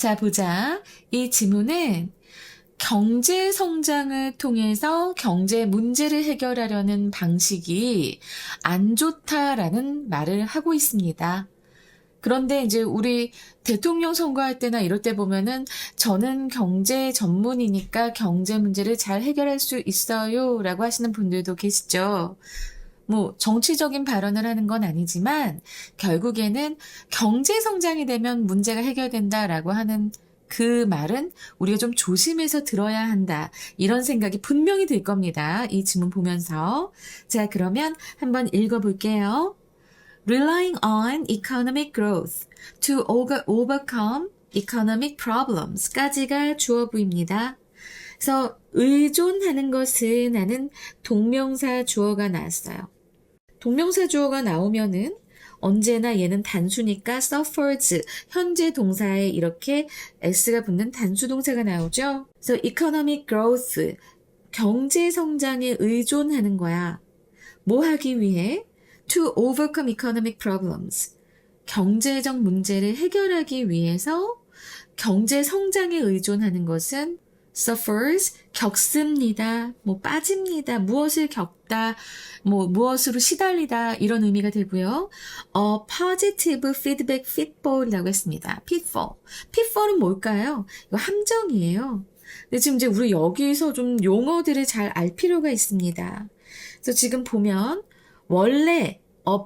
자, 보자. 이 지문은 경제 성장을 통해서 경제 문제를 해결하려는 방식이 안 좋다라는 말을 하고 있습니다. 그런데 이제 우리 대통령 선거할 때나 이럴 때 보면은 저는 경제 전문이니까 경제 문제를 잘 해결할 수 있어요 라고 하시는 분들도 계시죠. 뭐 정치적인 발언을 하는 건 아니지만 결국에는 경제 성장이 되면 문제가 해결된다라고 하는 그 말은 우리가 좀 조심해서 들어야 한다. 이런 생각이 분명히 들 겁니다. 이 지문 보면서. 자, 그러면 한번 읽어볼게요. Relying on economic growth to overcome economic problems까지가 주어 부입니다. 그래서 의존하는 것은 하는 동명사 주어가 나왔어요. 동명사 주어가 나오면은 언제나 얘는 단수니까 suffers, 현재 동사에 이렇게 s가 붙는 단수 동사가 나오죠. 그래서 economic growth, 경제 성장에 의존하는 거야. 뭐 하기 위해? To overcome economic problems, 경제적 문제를 해결하기 위해서 경제 성장에 의존하는 것은 suffers, 겪습니다. 뭐 빠집니다. 무엇을 겪다, 뭐 무엇으로 시달리다 이런 의미가 되고요. positive feedback pitfall이라고 했습니다. pitfall은 뭘까요? 이거 함정이에요. 근데 지금 이제 우리 여기서 좀 용어들을 잘 알 필요가 있습니다. 그래서 지금 보면 원래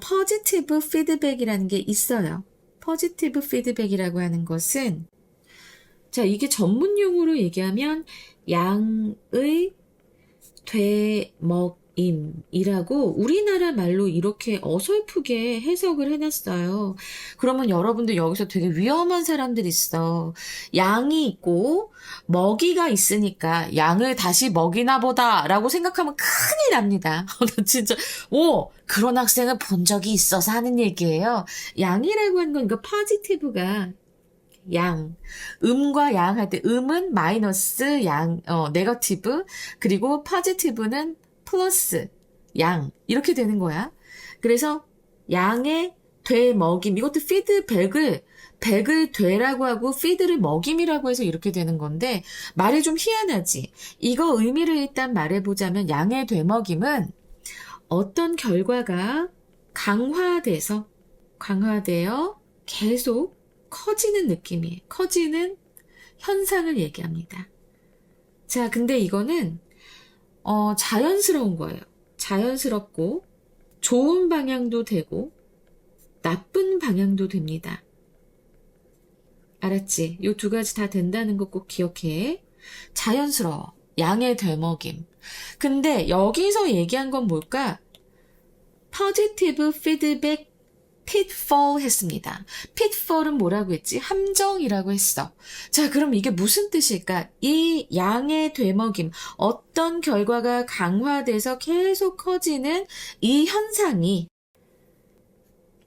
positive feedback이라는 게 있어요. positive feedback이라고 하는 것은 자, 이게 전문 용어로 얘기하면 양의 되먹임이라고 우리나라 말로 이렇게 어설프게 해석을 해놨어요. 그러면 여러분들 여기서 되게 위험한 사람들이 있어. 양이 있고 먹이가 있으니까 양을 다시 먹이나 보다 라고 생각하면 큰일 납니다. 나 진짜 그런 학생을 본 적이 있어서 하는 얘기예요. 양이라고 하는 건 이거 positive가 양, 음과 양 할 때 음은 마이너스 양, 네거티브, 그리고 포지티브는 플러스 양 이렇게 되는 거야. 그래서 양의 되먹임, 이것도 백을 되라고 하고 피드를 먹임이라고 해서 이렇게 되는 건데 말이 좀 희한하지. 이거 의미를 일단 말해보자면 양의 되먹임은 어떤 결과가 강화되어 계속 커지는 느낌이에요. 커지는 현상을 얘기합니다. 자, 근데 이거는 자연스러운 거예요. 자연스럽고 좋은 방향도 되고 나쁜 방향도 됩니다. 알았지? 이 두 가지 다 된다는 거 꼭 기억해. 자연스러워. 양의 되먹임. 근데 여기서 얘기한 건 뭘까? positive feedback pitfall 했습니다. pitfall은 뭐라고 했지? 함정이라고 했어. 자, 그럼 이게 무슨 뜻일까? 이 양의 되먹임, 어떤 결과가 강화돼서 계속 커지는 이 현상이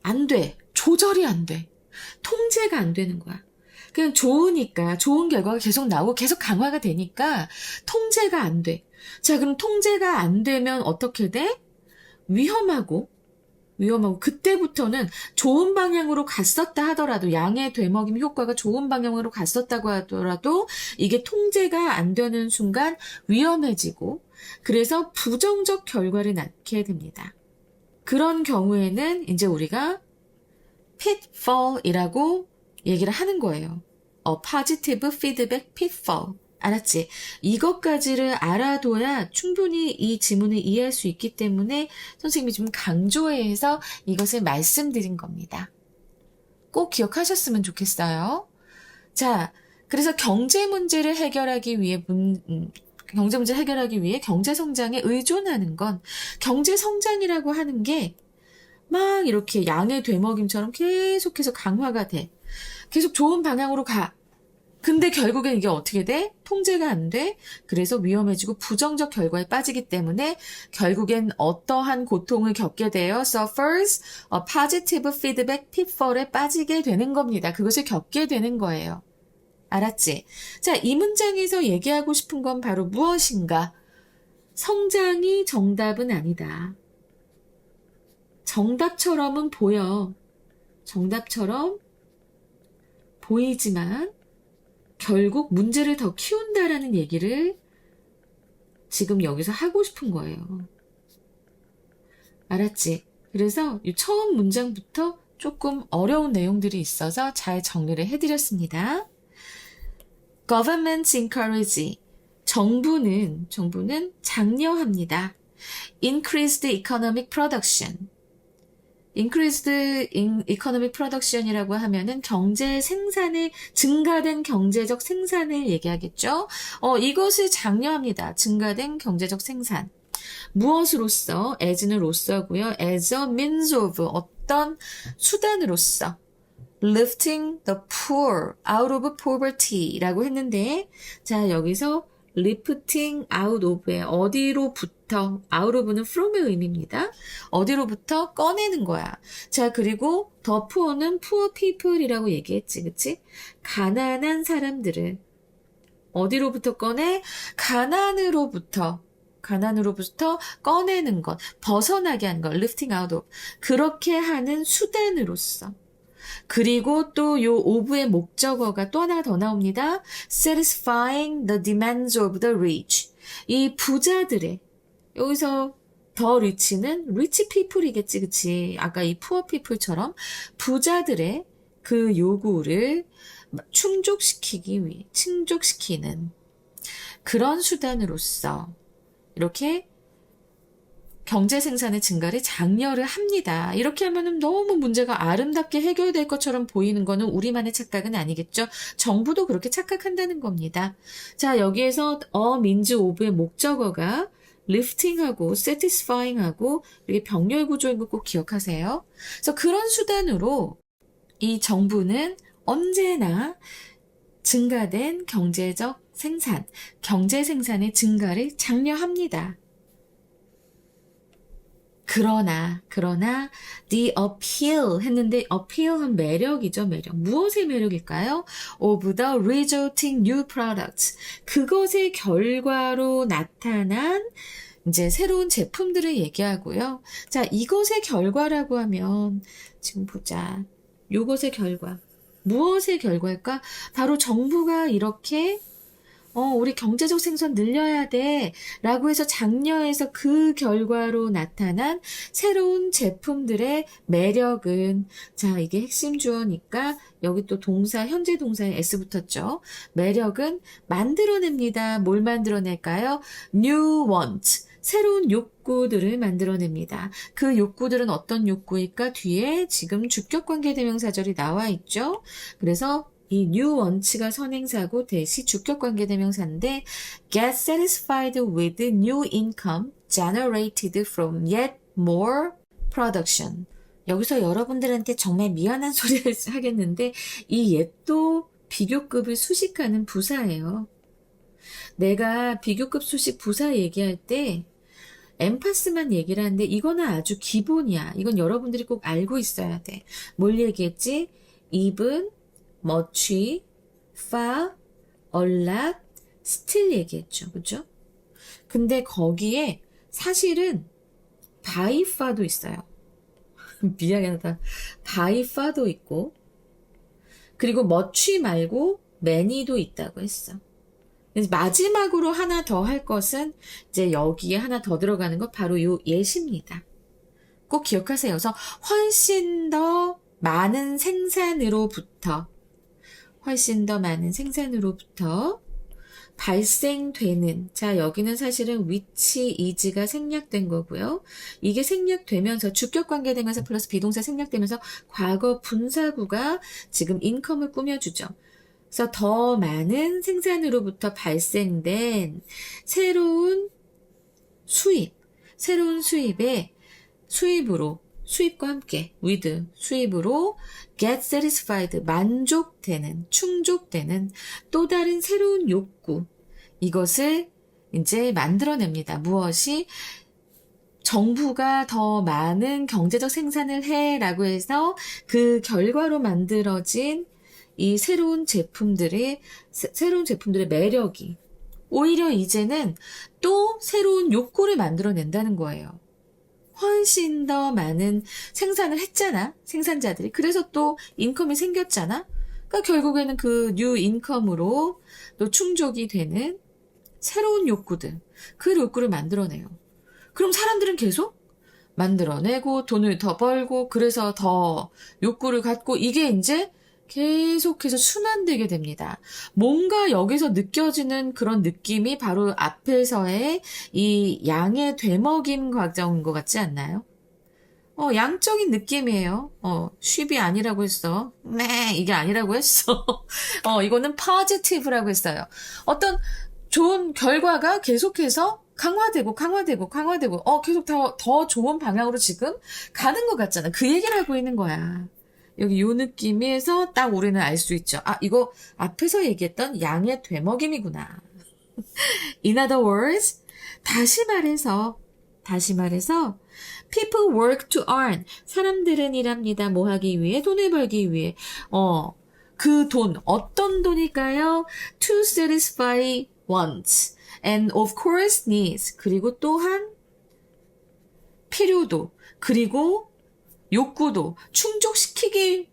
안 돼. 조절이 안 돼. 통제가 안 되는 거야. 그냥 좋으니까, 좋은 결과가 계속 나오고 계속 강화가 되니까 통제가 안 돼. 자, 그럼 통제가 안 되면 어떻게 돼? 위험하고 그때부터는 좋은 방향으로 갔었다 하더라도 양의 되먹임 효과가 좋은 방향으로 갔었다고 하더라도 이게 통제가 안 되는 순간 위험해지고 그래서 부정적 결과를 낳게 됩니다. 그런 경우에는 이제 우리가 pitfall이라고 얘기를 하는 거예요. positive feedback pitfall. 알았지? 이것까지를 알아둬야 충분히 이 지문을 이해할 수 있기 때문에 선생님이 좀 강조해서 이것을 말씀드린 겁니다. 꼭 기억하셨으면 좋겠어요. 자, 그래서 경제 문제를 해결하기 위해 경제 성장에 의존하는 건 경제 성장이라고 하는 게 막 이렇게 양의 되먹임처럼 계속해서 강화가 돼. 계속 좋은 방향으로 가. 근데 결국엔 이게 어떻게 돼? 통제가 안 돼. 그래서 위험해지고 부정적 결과에 빠지기 때문에 결국엔 어떠한 고통을 겪게 되어 suffers a positive feedback pitfall에 빠지게 되는 겁니다. 그것을 겪게 되는 거예요. 알았지? 자, 이 문장에서 얘기하고 싶은 건 바로 무엇인가? 성장이 정답은 아니다. 정답처럼은 보여. 정답처럼 보이지만 결국 문제를 더 키운다라는 얘기를 지금 여기서 하고 싶은 거예요. 알았지? 그래서 이 처음 문장부터 조금 어려운 내용들이 있어서 잘 정리를 해드렸습니다. Governments encourage. 정부는 장려합니다. Increased economic production. Increased economic production이라고 하면은 경제 생산의 증가된 경제적 생산을 얘기하겠죠. 이것을 장려합니다. 증가된 경제적 생산. 무엇으로서? as는 로서고요. as a means of 어떤 수단으로서 lifting the poor out of poverty라고 했는데 자 여기서 lifting out of에 어디로부터 out of는 from의 의미입니다. 어디로부터 꺼내는 거야. 자 그리고 the poor는 poor people이라고 얘기했지 그치? 가난한 사람들을 어디로부터 꺼내? 가난으로부터 꺼내는 것, 벗어나게 하는 것, lifting out of. 그렇게 하는 수단으로서. 그리고 또 요 of의 목적어가 또 하나 더 나옵니다. satisfying the demands of the rich. 이 부자들의, 여기서 더 리치는 rich people이겠지, 그치? 아까 이 poor people처럼 부자들의 그 요구를 충족시키는 그런 수단으로서 이렇게 경제 생산의 증가를 장려를 합니다. 이렇게 하면은 너무 문제가 아름답게 해결될 것처럼 보이는 거는 우리만의 착각은 아니겠죠? 정부도 그렇게 착각한다는 겁니다. 자, 여기에서 means of의 목적어가 lifting하고 satisfying하고 이게 병렬 구조인 거 꼭 기억하세요. 그래서 그런 수단으로 이 정부는 언제나 증가된 경제적 생산, 경제 생산의 증가를 장려합니다. 그러나 the appeal 했는데 appeal은 매력이죠, 매력. 무엇의 매력일까요? of the resulting new products. 그것의 결과로 나타난 이제 새로운 제품들을 얘기하고요. 자, 이것의 결과라고 하면 지금 보자. 요것의 결과. 무엇의 결과일까? 바로 정부가 이렇게 우리 경제적 생산 늘려야 돼 라고 해서 장려해서 그 결과로 나타난 새로운 제품들의 매력은 자 이게 핵심 주어니까 여기 또 동사 현재 동사에 s 붙었죠. 매력은 만들어냅니다. 뭘 만들어낼까요? new want 새로운 욕구들을 만들어냅니다. 그 욕구들은 어떤 욕구일까? 뒤에 지금 주격관계대명사절이 나와 있죠. 그래서 이 new want가 선행사고 대시 주격관계대명사인데 get satisfied with new income generated from yet more production. 여기서 여러분들한테 정말 미안한 소리를 하겠는데 이 yet도 비교급을 수식하는 부사예요. 내가 비교급 수식 부사 얘기할 때 엠파스만 얘기를 하는데 이거는 아주 기본이야. 이건 여러분들이 꼭 알고 있어야 돼. 뭘 얘기했지? even, much, far, a lot, still 얘기했죠. 그죠? 근데 거기에 사실은 by far도 있어요. 미안하다. by far도 있고 그리고 much 말고 many도 있다고 했어. 마지막으로 하나 더 할 것은 이제 여기에 하나 더 들어가는 것 바로 요 yet입니다. 꼭 기억하세요. 그래서 훨씬 더 많은 생산으로부터 발생되는 자 여기는 사실은 which is가 생략된 거고요. 이게 생략되면서 주격관계대명사 플러스 비동사 생략되면서 과거 분사구가 지금 income을 꾸며주죠. 그래서 더 많은 생산으로부터 발생된 새로운 수입의 수입과 함께 with 수입으로 get satisfied 충족되는 또 다른 새로운 욕구 이것을 이제 만들어냅니다. 무엇이 정부가 더 많은 경제적 생산을 해라고 해서 그 결과로 만들어진 이 새로운 제품들의 매력이 오히려 이제는 또 새로운 욕구를 만들어낸다는 거예요. 훨씬 더 많은 생산을 했잖아, 생산자들이. 그래서 또 인컴이 생겼잖아. 그러니까 결국에는 그 뉴 인컴으로 또 충족이 되는 새로운 욕구들, 그 욕구를 만들어내요. 그럼 사람들은 계속 만들어내고 돈을 더 벌고 그래서 더 욕구를 갖고 이게 이제 계속해서 순환되게 됩니다. 뭔가 여기서 느껴지는 그런 느낌이 바로 앞에서의 이 양의 되먹임 과정인 것 같지 않나요? 양적인 느낌이에요. 쉽이 아니라고 했어. 네, 이게 아니라고 했어. 이거는 positive라고 했어요. 어떤 좋은 결과가 계속해서 강화되고, 계속 더 좋은 방향으로 지금 가는 것 같잖아. 그 얘기를 하고 있는 거야. 여기 요 느낌에서 딱 우리는 알 수 있죠. 아, 이거 앞에서 얘기했던 양의 되먹임이구나. In other words, 다시 말해서, people work to earn. 사람들은 일합니다. 뭐 하기 위해? 돈을 벌기 위해. 그 돈, 어떤 돈일까요? To satisfy wants. And of course needs. 그리고 또한 필요도. 그리고 욕구도 충족시킬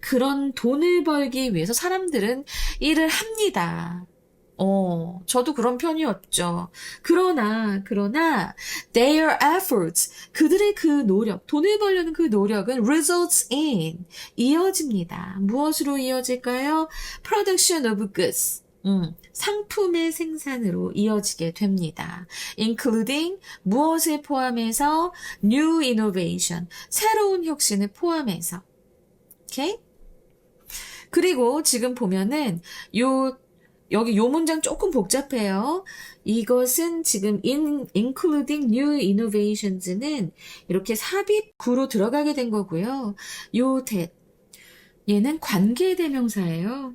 그런 돈을 벌기 위해서 사람들은 일을 합니다. 저도 그런 편이었죠. 그러나, their efforts, 그들의 그 노력, 돈을 벌려는 그 노력은 results in, 이어집니다. 무엇으로 이어질까요? production of goods, 상품의 생산으로 이어지게 됩니다. including, 무엇을 포함해서? new innovation, 새로운 혁신을 포함해서. 오케이? 그리고 지금 보면은, 여기 요 문장 조금 복잡해요. 이것은 지금 including new innovations는 이렇게 삽입구로 들어가게 된 거고요. 요 that, 얘는 관계대명사예요.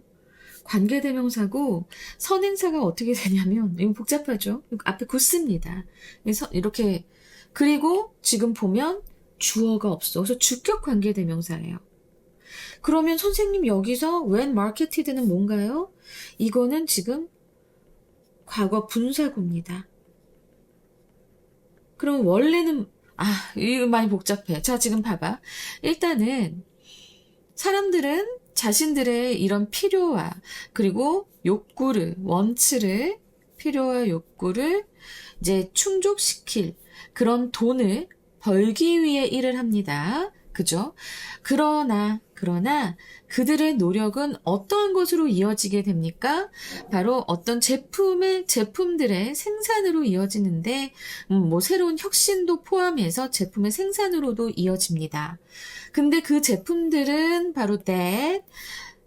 관계대명사고 선행사가 어떻게 되냐면 이거 복잡하죠. 앞에 굳습니다. 그래서 이렇게 그리고 지금 보면 주어가 없어. 그래서 주격 관계대명사예요. 그러면 선생님 여기서 when marketed는 뭔가요? 이거는 지금 과거 분사구입니다. 그럼 원래는 이거 많이 복잡해. 자, 지금 봐봐. 일단은 사람들은 자신들의 이런 필요와 그리고 욕구를, 필요와 욕구를 이제 충족시킬 그런 돈을 벌기 위해 일을 합니다. 그죠? 그러나 그들의 노력은 어떠한 것으로 이어지게 됩니까? 바로 어떤 제품들의 생산으로 이어지는데, 뭐 새로운 혁신도 포함해서 제품의 생산으로도 이어집니다. 근데 그 제품들은 바로 that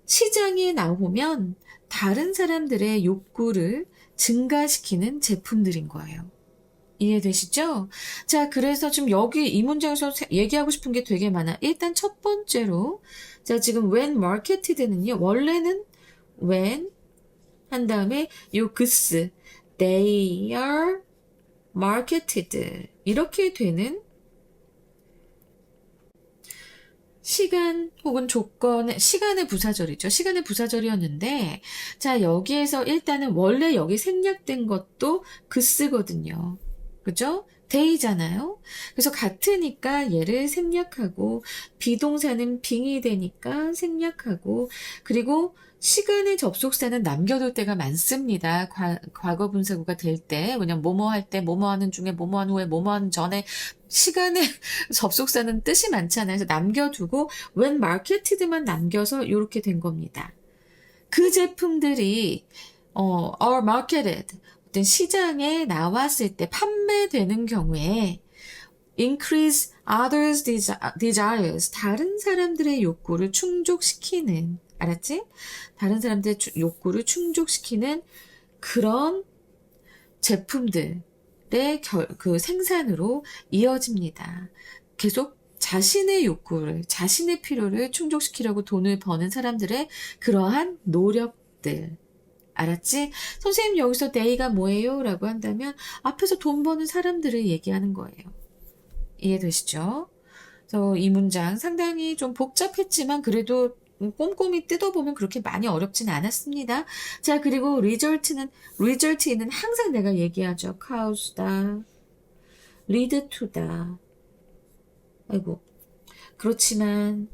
시장에 나오면 다른 사람들의 욕구를 증가시키는 제품들인 거예요. 이해되시죠? 자, 그래서 지금 여기 이 문장에서 얘기하고 싶은 게 되게 많아. 일단 첫 번째로, 자, 지금 when marketed는요, 원래는 when 한 다음에 요 goods, they are marketed. 이렇게 되는 시간 혹은 조건, 시간의 부사절이죠. 시간의 부사절이었는데, 자, 여기에서 일단은 원래 여기 생략된 것도 goods거든요. 그죠? day잖아요. 그래서 같으니까 얘를 생략하고 비동사는 being이 되니까 생략하고 그리고 시간의 접속사는 남겨둘 때가 많습니다. 과거 분사구가 될 때 그냥 뭐뭐 할 때 뭐뭐 하는 중에 뭐뭐 한 후에 뭐뭐 하는 전에 시간의 접속사는 뜻이 많잖아요. 그래서 남겨두고 when marketed만 남겨서 이렇게 된 겁니다. 그 제품들이 are marketed 어떤 시장에 나왔을 때 판매되는 경우에 increase others' desires 다른 사람들의 욕구를 충족시키는 알았지? 다른 사람들의 욕구를 충족시키는 그런 제품들의 그 생산으로 이어집니다. 계속 자신의 욕구를, 자신의 필요를 충족시키려고 돈을 버는 사람들의 그러한 노력들. 알았지? 선생님 여기서 day가 뭐예요? 라고 한다면 앞에서 돈 버는 사람들을 얘기하는 거예요. 이해되시죠? 그래서 이 문장 상당히 좀 복잡했지만 그래도 꼼꼼히 뜯어보면 그렇게 많이 어렵진 않았습니다. 자, 그리고 result는 항상 내가 얘기하죠. cause다, lead to다. 아이고. 그렇지만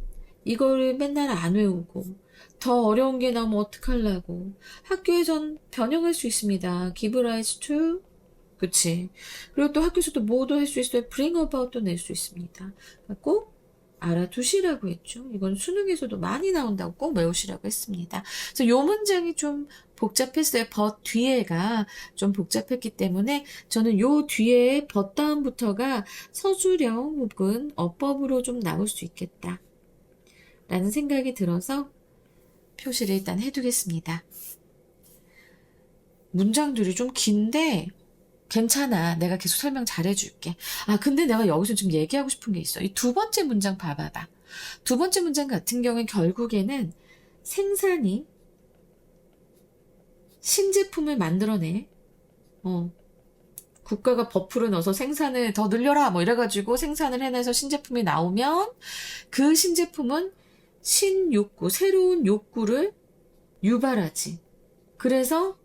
이거를 맨날 안 외우고 더 어려운 게 나오면 어떡하려고. 학교에선 변형할 수 있습니다. give rise to, 그치. 그리고 또 학교에서도 뭐도 할 수 있어요. bring about도 낼 수 있습니다. 꼭 알아두시라고 했죠. 이건 수능에서도 많이 나온다고 꼭 외우시라고 했습니다. 그래서 요 문장이 좀 복잡했어요. but 뒤에가 좀 복잡했기 때문에 저는 요 뒤에 but 다음부터가 서술형 혹은 어법으로 좀 나올 수 있겠다 라는 생각이 들어서 표시를 일단 해두겠습니다. 문장들이 좀 긴데 괜찮아. 내가 계속 설명 잘해줄게. 근데 내가 여기서 좀 얘기하고 싶은 게 있어. 이 두 번째 문장 봐봐봐. 두 번째 문장 같은 경우에 결국에는 생산이 신제품을 만들어내. 국가가 버프를 넣어서 생산을 더 늘려라. 뭐 이래가지고 생산을 해내서 신제품이 나오면 그 신제품은 신욕구, 새로운 욕구를 유발하지. 그래서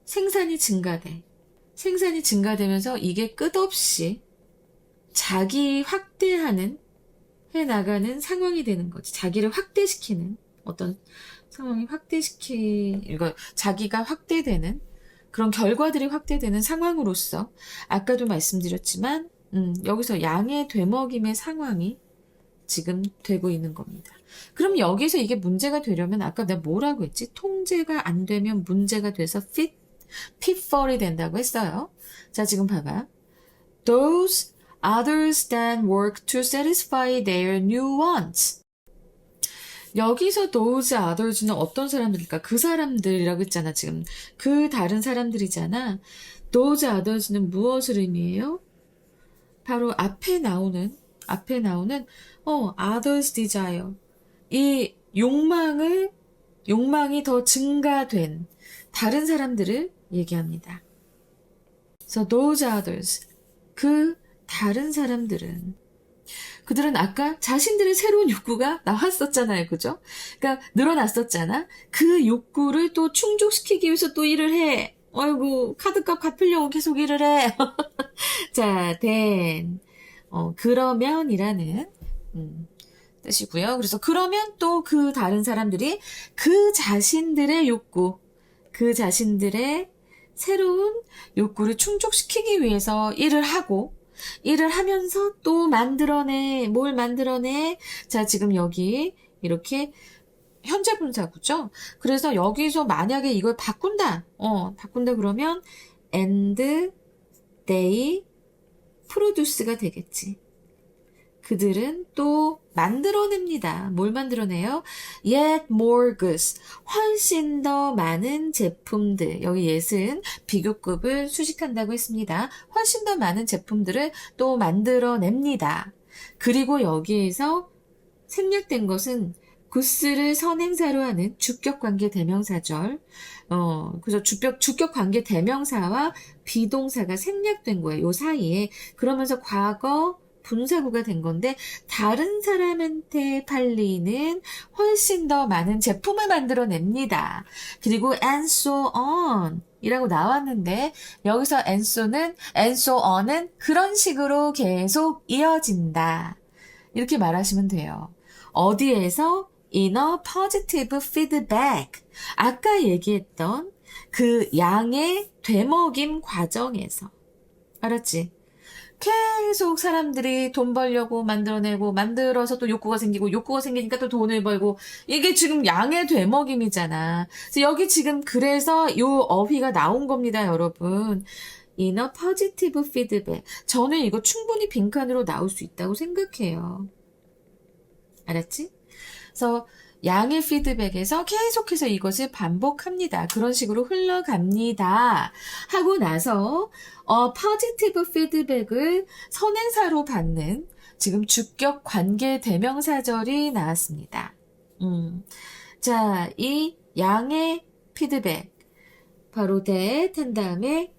생산이 증가돼. 생산이 증가되면서 이게 끝없이 자기 해나가는 상황이 되는 거지. 자기를 확대시키는 어떤 상황이 자기가 확대되는 그런 결과들이 확대되는 상황으로서 아까도 말씀드렸지만, 여기서 양의 되먹임의 상황이 지금 되고 있는 겁니다. 그럼 여기서 이게 문제가 되려면 아까 내가 뭐라고 했지? 통제가 안 되면 문제가 돼서 pitfall이 된다고 했어요. 자, 지금 봐봐. Those others then work to satisfy their new wants. 여기서 those others는 어떤 사람들일까? 그 사람들이라고 했잖아, 지금. 그 다른 사람들이잖아. those others는 무엇을 의미해요? 바로 앞에 나오는 others desire. 이 욕망이 더 증가된 다른 사람들을 얘기합니다. So those others, 그 다른 사람들은 그들은 아까 자신들의 새로운 욕구가 나왔었잖아요. 그죠? 그러니까 늘어났었잖아. 그 욕구를 또 충족시키기 위해서 또 일을 해. 아이고, 카드값 갚으려고 계속 일을 해. 자, then, 그러면이라는 뜻이고요. 그래서 그러면 또 그 다른 사람들이 그 자신들의 새로운 욕구를 충족시키기 위해서 일을 하면서 또 뭘 만들어내? 자, 지금 여기 이렇게 현재 분사구죠. 그래서 여기서 만약에 이걸 바꾼다 그러면 and they produce가 되겠지. 그들은 또 만들어냅니다. 뭘 만들어내요? Yet more goods. 훨씬 더 많은 제품들. 여기 yet은 비교급을 수식한다고 했습니다. 훨씬 더 많은 제품들을 또 만들어냅니다. 그리고 여기에서 생략된 것은 goods를 선행사로 하는 주격관계 대명사절. 그래서 주격관계 대명사와 비동사가 생략된 거예요. 요 사이에. 그러면서 과거 분사구가 된 건데 다른 사람한테 팔리는 훨씬 더 많은 제품을 만들어냅니다. 그리고 and so on 이라고 나왔는데 여기서 and so on은 그런 식으로 계속 이어진다. 이렇게 말하시면 돼요. 어디에서? in a positive feedback. 아까 얘기했던 그 양의 되먹임 과정에서. 알았지? 계속 사람들이 돈 벌려고 만들어서 또 욕구가 생기니까 또 돈을 벌고 이게 지금 양의 되먹임이잖아. 그래서 여기 지금 그래서 요 어휘가 나온 겁니다, 여러분. in a positive feedback. 저는 이거 충분히 빈칸으로 나올 수 있다고 생각해요. 알았지? 그래서 양의 피드백에서 계속해서 이것을 반복합니다. 그런 식으로 흘러갑니다. 하고 나서 positive feedback을 선행사로 받는 지금 주격 관계 대명사절이 나왔습니다. 자, 이 양의 피드백 바로 that 한 다음에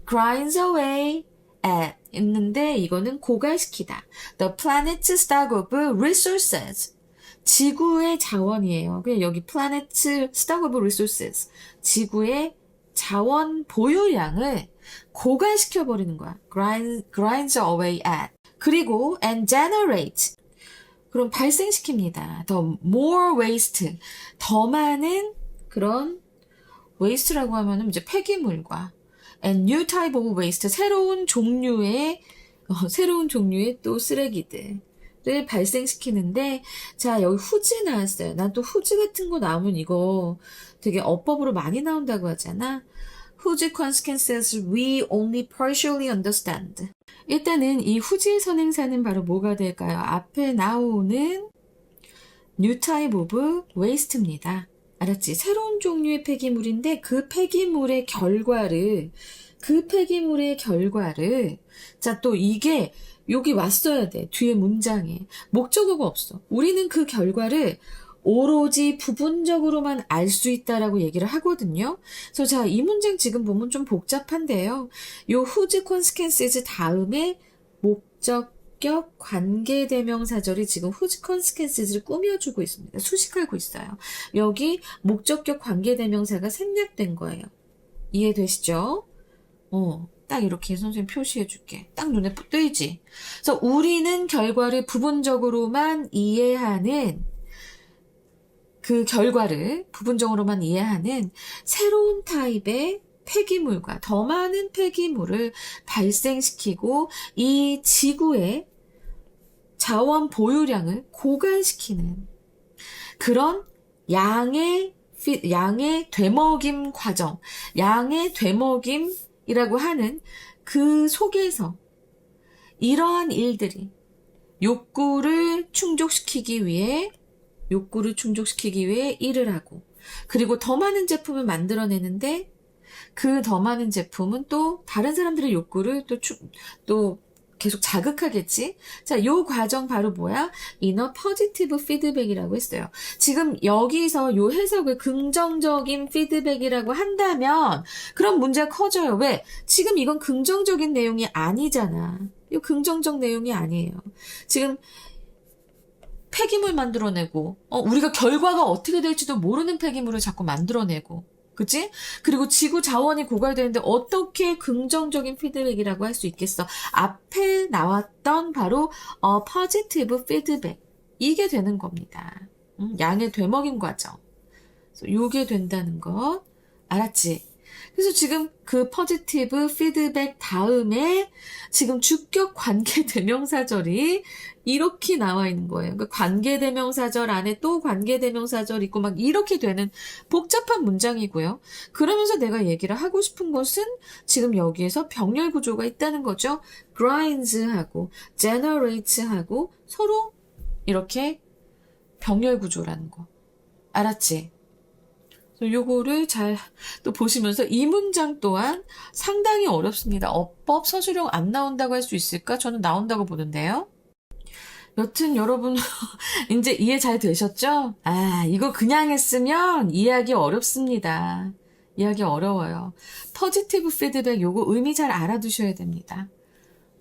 grinds away at 있는데 이거는 고갈시키다. The planet's stock of resources. 지구의 자원이에요. 그냥 여기 planet's stock of resources. 지구의 자원 보유량을 고갈시켜버리는 거야. grinds away at. 그리고 and generate. 그럼 발생시킵니다. The more waste. 더 많은 그런 waste라고 하면은 이제 폐기물과 and new type of waste. 새로운 종류의 또 쓰레기들을 발생시키는데, 자, 여기 후지 나왔어요. 난 또 후지 같은 거 나오면 이거 되게 어법으로 많이 나온다고 하잖아. Whose consequences we only partially understand. 일단은 이 후지의 선행사는 바로 뭐가 될까요? 앞에 나오는 new type of waste입니다. 알았지? 새로운 종류의 폐기물인데 그 폐기물의 결과를 자, 또 이게 여기 왔어야 돼. 뒤에 문장에. 목적어가 없어. 우리는 그 결과를 오로지 부분적으로만 알 수 있다라고 얘기를 하거든요. 그래서 자, 이 문장 지금 보면 좀 복잡한데요. 요 whose consequences 다음에 목적격 관계대명사절이 지금 whose consequences를 꾸며주고 있습니다. 수식하고 있어요. 여기 목적격 관계대명사가 생략된 거예요. 이해되시죠? 딱 이렇게 선생님 표시해 줄게. 딱 눈에 띄지? 그래서 우리는 결과를 부분적으로만 이해하는 새로운 타입의 폐기물과 더 많은 폐기물을 발생시키고 이 지구의 자원 보유량을 고갈시키는 그런 양의 되먹임 과정, 양의 되먹임이라고 하는 그 속에서 이러한 일들이 욕구를 충족시키기 위해 일을 하고, 그리고 더 많은 제품을 만들어내는데 그 더 많은 제품은 또 다른 사람들의 욕구를 또 계속 자극하겠지? 자, 요 과정 바로 뭐야? inner positive feedback이라고 했어요. 지금 여기서 요 해석을 긍정적인 피드백이라고 한다면 그럼 문제가 커져요. 왜? 지금 이건 긍정적인 내용이 아니잖아. 이거 긍정적 내용이 아니에요. 지금 폐기물 만들어내고, 우리가 결과가 어떻게 될지도 모르는 폐기물을 자꾸 만들어내고, 그치? 그리고 지구 자원이 고갈되는데 어떻게 긍정적인 피드백이라고 할 수 있겠어? 앞에 나왔던 바로 positive feedback. 이게 되는 겁니다. 양의 되먹임 과정. 그래서 요게 된다는 것. 알았지? 그래서 지금 그 positive feedback 다음에 지금 주격 관계대명사절이 이렇게 나와 있는 거예요. 그러니까 관계대명사절 안에 또 관계대명사절 있고 막 이렇게 되는 복잡한 문장이고요. 그러면서 내가 얘기를 하고 싶은 것은 지금 여기에서 병렬 구조가 있다는 거죠. grinds하고 generates하고 서로 이렇게 병렬 구조라는 거. 알았지? 요거를 잘 또 보시면서 이 문장 또한 상당히 어렵습니다. 어법, 서술형 안 나온다고 할 수 있을까? 저는 나온다고 보는데요. 여튼 여러분 이제 이해 잘 되셨죠? 이거 그냥 했으면 이해하기 어렵습니다. 이해하기 어려워요. 포지티브 피드백 요거 의미 잘 알아두셔야 됩니다.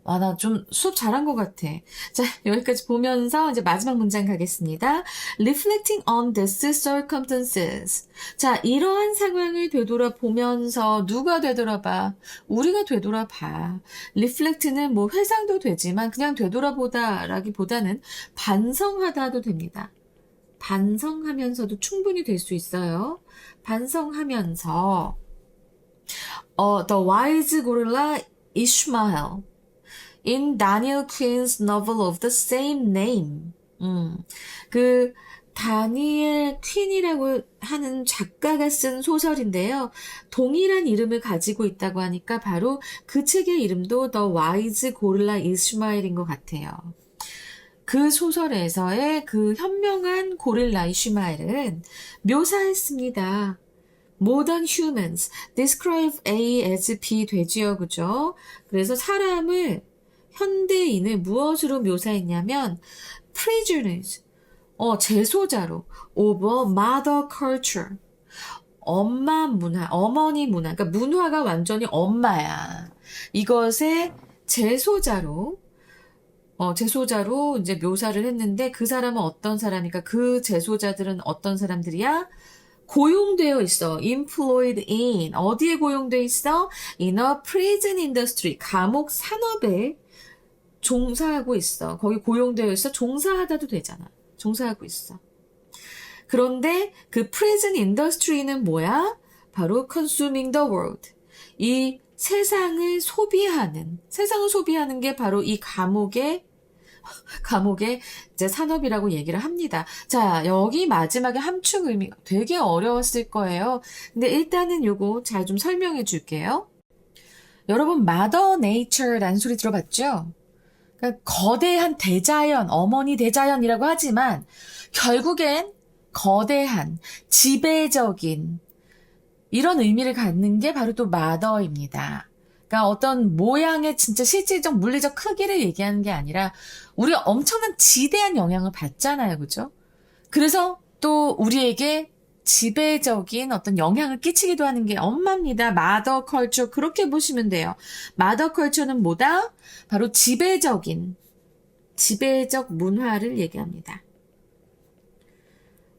나 좀 수업 잘한 것 같아. 자, 여기까지 보면서 이제 마지막 문장 가겠습니다. Reflecting on these circumstances. 자, 이러한 상황을 되돌아보면서 누가 되돌아봐? 우리가 되돌아봐. Reflect는 뭐 회상도 되지만 그냥 되돌아보다라기보다는 반성하다도 됩니다. 반성하면서도 충분히 될 수 있어요. 반성하면서 The Wise Gorilla Ishmael in Daniel Quinn's novel of the same name. 그 다니엘 퀸이라고 하는 작가가 쓴 소설인데요. 동일한 이름을 가지고 있다고 하니까 바로 그 책의 이름도 The Wise Gorilla Ishmael인 것 같아요. 그 소설에서의 그 현명한 고릴라 이슈마엘은 묘사했습니다. Modern humans describe A as B 되지요, 그죠? 그래서 현대인을 무엇으로 묘사했냐면 prisoners, 재소자로 over mother culture, 엄마 문화, 어머니 문화, 그러니까 문화가 완전히 엄마야. 이것의 재소자로 이제 묘사를 했는데 그 사람은 어떤 사람이니까 그 재소자들은 어떤 사람들이야? 고용되어 있어. employed in. 어디에 고용되어 있어? in a prison industry. 감옥 산업에 종사하고 있어. 거기 고용되어 있어. 종사하다도 되잖아. 종사하고 있어. 그런데 그 present industry는 뭐야? 바로 consuming the world. 이 세상을 소비하는 게 바로 이 감옥의 이제 산업이라고 얘기를 합니다. 자, 여기 마지막에 함축 의미가 되게 어려웠을 거예요. 근데 일단은 요거 잘 좀 설명해 줄게요. 여러분, Mother Nature라는 소리 들어봤죠? 그러니까 거대한 대자연, 어머니 대자연이라고 하지만 결국엔 거대한, 지배적인 이런 의미를 갖는 게 바로 또 mother입니다. 그러니까 어떤 모양의 진짜 실질적 물리적 크기를 얘기하는 게 아니라 우리가 엄청난 지대한 영향을 받잖아요. 그죠? 그래서 또 우리에게 지배적인 어떤 영향을 끼치기도 하는 게 엄마입니다. mother culture 그렇게 보시면 돼요. mother culture는 뭐다? 바로 지배적 문화를 얘기합니다.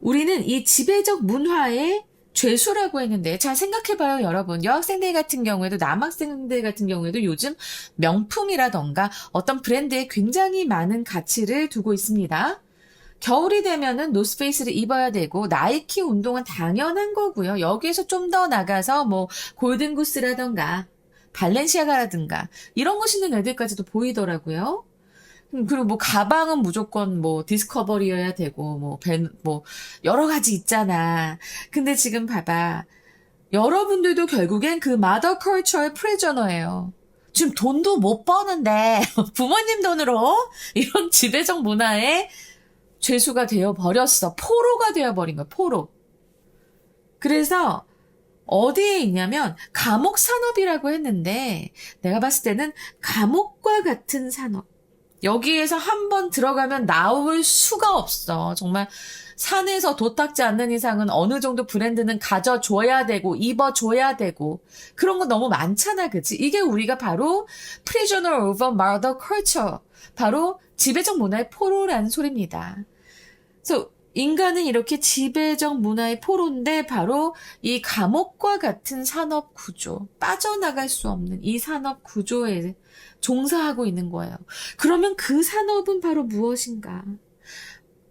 우리는 이 지배적 문화의 죄수라고 했는데 잘 생각해봐요, 여러분. 여학생들 같은 경우에도 남학생들 같은 경우에도 요즘 명품이라던가 어떤 브랜드에 굉장히 많은 가치를 두고 있습니다. 겨울이 되면은 노스페이스를 입어야 되고 나이키 운동은 당연한 거고요. 여기에서 좀 더 나가서 뭐 골든구스라던가 발렌시아가라든가 이런 거 신는 애들까지도 보이더라고요. 그리고 뭐 가방은 무조건 뭐 디스커버리여야 되고 뭐 여러 가지 있잖아. 근데 지금 봐봐. 여러분들도 결국엔 그 마더 컬처의 프리저너예요. 지금 돈도 못 버는데 부모님 돈으로 이런 지배적 문화의 죄수가 되어 버렸어. 포로가 되어 버린 거야. 포로. 그래서 어디에 있냐면 감옥 산업이라고 했는데 내가 봤을 때는 감옥과 같은 산업. 여기에서 한번 들어가면 나올 수가 없어. 정말 산에서 도닦지 않는 이상은 어느 정도 브랜드는 가져줘야 되고 입어줘야 되고 그런 거 너무 많잖아. 그치? 이게 우리가 바로 prisoner of mother culture. 바로 지배적 문화의 포로라는 소리입니다. 그래서 인간은 이렇게 지배적 문화의 포로인데 바로 이 감옥과 같은 산업 구조, 빠져나갈 수 없는 이 산업 구조에 종사하고 있는 거예요. 그러면 그 산업은 바로 무엇인가?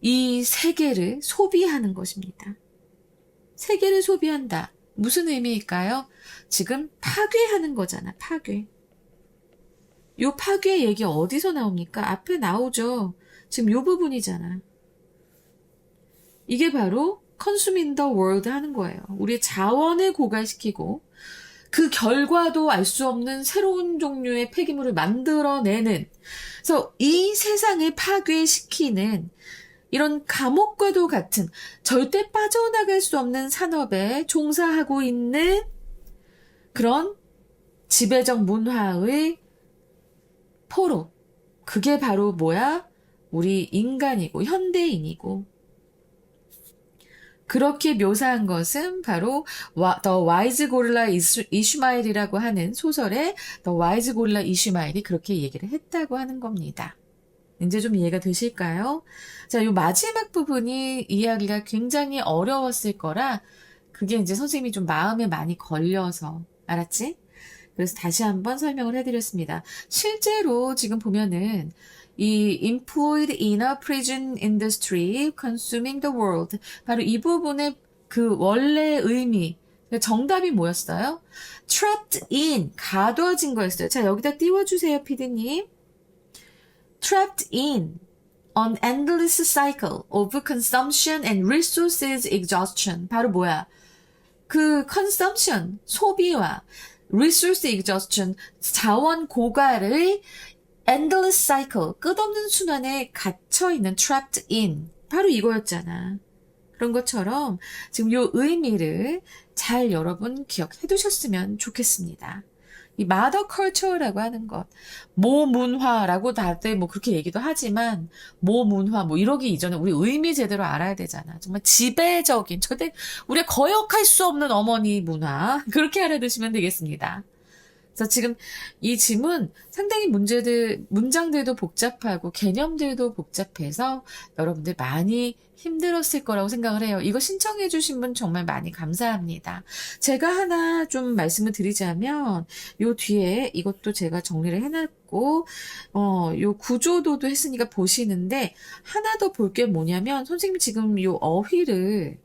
이 세계를 소비하는 것입니다. 세계를 소비한다. 무슨 의미일까요? 지금 파괴하는 거잖아, 파괴. 요 파괴 얘기 어디서 나옵니까? 앞에 나오죠. 지금 요 부분이잖아. 이게 바로 consuming the world 하는 거예요. 우리의 자원을 고갈시키고 그 결과도 알 수 없는 새로운 종류의 폐기물을 만들어내는 그래서 이 세상을 파괴시키는 이런 감옥과도 같은 절대 빠져나갈 수 없는 산업에 종사하고 있는 그런 지배적 문화의 포로. 그게 바로 뭐야? 우리 인간이고 현대인이고 그렇게 묘사한 것은 바로 The Wise Gorilla Ishmael이라고 하는 소설의 The Wise Gorilla Ishmael이 그렇게 얘기를 했다고 하는 겁니다. 이제 좀 이해가 되실까요? 자, 요 마지막 부분이 이해하기가 굉장히 어려웠을 거라 그게 이제 선생님이 좀 마음에 많이 걸려서 알았지? 그래서 다시 한번 설명을 해드렸습니다. 실제로 지금 보면은 이 employed in a prison industry consuming the world 바로 이 부분의 그 원래 의미 정답이 뭐였어요? trapped in 가둬진 거였어요. 자 여기다 띄워주세요 피디님. trapped in an endless cycle of consumption and resources exhaustion 바로 뭐야? 그 consumption 소비와 resource exhaustion 자원 고갈을 endless cycle, 끝없는 순환에 갇혀있는 trapped in. 바로 이거였잖아. 그런 것처럼 지금 요 의미를 잘 여러분 기억해 두셨으면 좋겠습니다. 이 mother culture라고 하는 것, 모 문화라고 다들 뭐 그렇게 얘기도 하지만 모 문화 뭐 이러기 이전에 우리 의미 제대로 알아야 되잖아. 정말 지배적인 절대 우리가 거역할 수 없는 어머니 문화 그렇게 알아두시면 되겠습니다. 그래서 지금 이 지문 상당히 문장들도 복잡하고 개념들도 복잡해서 여러분들 많이 힘들었을 거라고 생각을 해요. 이거 신청해 주신 분 정말 많이 감사합니다. 제가 하나 좀 말씀을 드리자면 요 뒤에 이것도 제가 정리를 해놨고 있고, 요 구조도도 했으니까 보시는데, 하나 더 볼 게 뭐냐면, 선생님이 지금 요 어휘를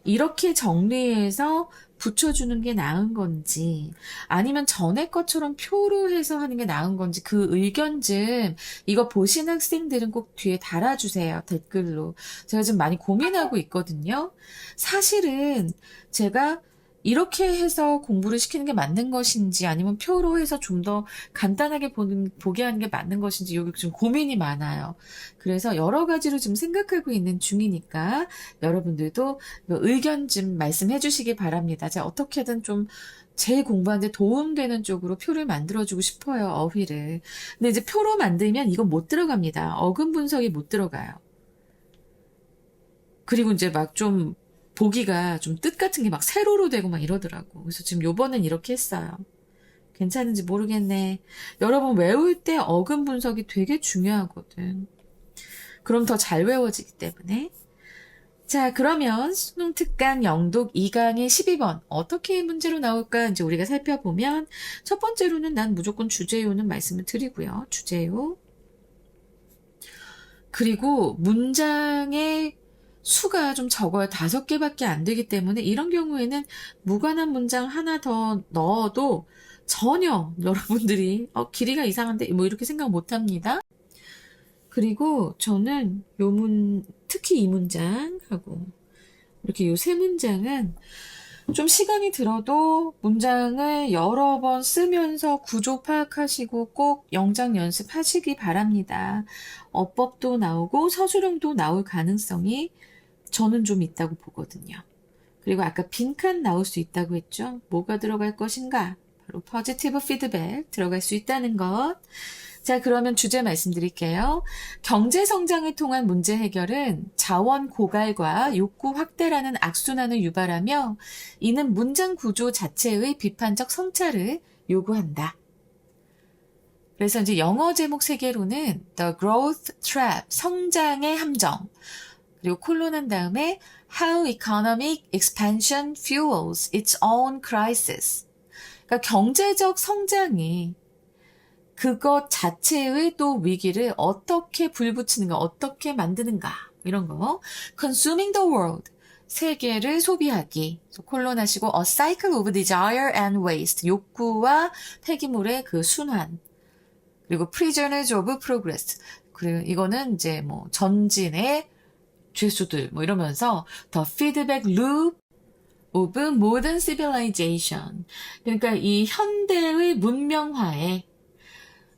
이렇게 정리해서 붙여주는 게 나은 건지, 아니면 전에 것처럼 표로 해서 하는 게 나은 건지, 그 의견 좀, 이거 보신 학생들은 꼭 뒤에 달아주세요. 댓글로. 제가 지금 많이 고민하고 있거든요. 사실은 제가 이렇게 해서 공부를 시키는 게 맞는 것인지, 아니면 표로 해서 좀 더 간단하게 보게 하는 게 맞는 것인지, 여기 좀 고민이 많아요. 그래서 여러 가지로 좀 생각하고 있는 중이니까, 여러분들도 의견 좀 말씀해 주시기 바랍니다. 제가 어떻게든 좀 제 공부하는데 도움되는 쪽으로 표를 만들어주고 싶어요, 어휘를. 근데 이제 표로 만들면 이건 못 들어갑니다. 어근 분석이 못 들어가요. 그리고 이제 막 좀 보기가 좀 뜻 같은 게 막 세로로 되고 막 이러더라고. 그래서 지금 요번엔 이렇게 했어요. 괜찮은지 모르겠네. 여러분 외울 때 어근 분석이 되게 중요하거든. 그럼 더 잘 외워지기 때문에. 자, 그러면 수능 특강 영독 2강의 12번 어떻게 문제로 나올까 이제 우리가 살펴보면 첫 번째로는 난 무조건 주제요는 말씀을 드리고요. 주제요. 그리고 문장의 수가 좀 적어요. 5개밖에 안 되기 때문에 이런 경우에는 무관한 문장 하나 더 넣어도 전혀 여러분들이 길이가 이상한데 뭐 이렇게 생각 못 합니다. 그리고 저는 특히 이 문장하고 이렇게 요 세 문장은 좀 시간이 들어도 문장을 여러 번 쓰면서 구조 파악하시고 꼭 영작 연습하시기 바랍니다. 어법도 나오고 서술형도 나올 가능성이 저는 좀 있다고 보거든요. 그리고 아까 빈칸 나올 수 있다고 했죠. 뭐가 들어갈 것인가? 바로 포지티브 피드백 들어갈 수 있다는 것. 자, 그러면 주제 말씀드릴게요. 경제 성장을 통한 문제 해결은 자원 고갈과 욕구 확대라는 악순환을 유발하며 이는 문장 구조 자체의 비판적 성찰을 요구한다. 그래서 이제 영어 제목 3개로는 The Growth Trap, 성장의 함정. 그리고 콜론한 다음에 How Economic Expansion Fuels Its Own Crisis. 그러니까 경제적 성장이 그것 자체의 또 위기를 어떻게 불붙이는가, 어떻게 만드는가 이런 거. Consuming the world. 세계를 소비하기. 콜론하시고 A cycle of desire and waste. 욕구와 폐기물의 그 순환. 그리고 Prisoners of progress. 그리고 이거는 이제 뭐 전진의 죄수들 뭐 이러면서 The feedback loop of modern civilization. 그러니까 이 현대의 문명화에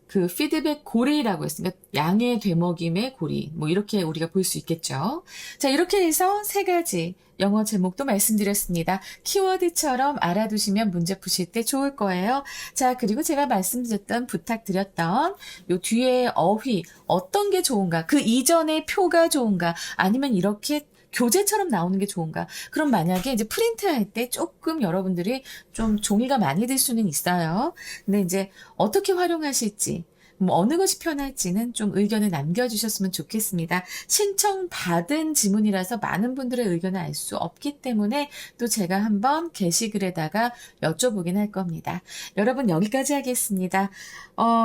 그 피드백 고리라고 했으니까 양의 되먹임의 고리 뭐 이렇게 우리가 볼 수 있겠죠. 자, 이렇게 해서 3가지 영어 제목도 말씀드렸습니다. 키워드처럼 알아두시면 문제 푸실 때 좋을 거예요. 자, 그리고 제가 말씀드렸던 부탁드렸던 요 뒤에 어휘 어떤 게 좋은가, 그 이전에 표가 좋은가, 아니면 이렇게 교재처럼 나오는 게 좋은가? 그럼 만약에 이제 프린트할 때 조금 여러분들이 좀 종이가 많이 들 수는 있어요. 근데 이제 어떻게 활용하실지, 뭐 어느 것이 편할지는 좀 의견을 남겨주셨으면 좋겠습니다. 신청받은 지문이라서 많은 분들의 의견을 알 수 없기 때문에 또 제가 한번 게시글에다가 여쭤보긴 할 겁니다. 여러분 여기까지 하겠습니다.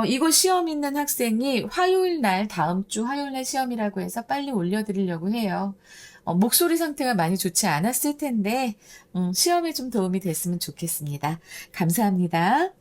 이거 시험 있는 학생이 화요일 날, 다음 주 화요일 날 시험이라고 해서 빨리 올려드리려고 해요. 목소리 상태가 많이 좋지 않았을 텐데, 시험에 좀 도움이 됐으면 좋겠습니다. 감사합니다.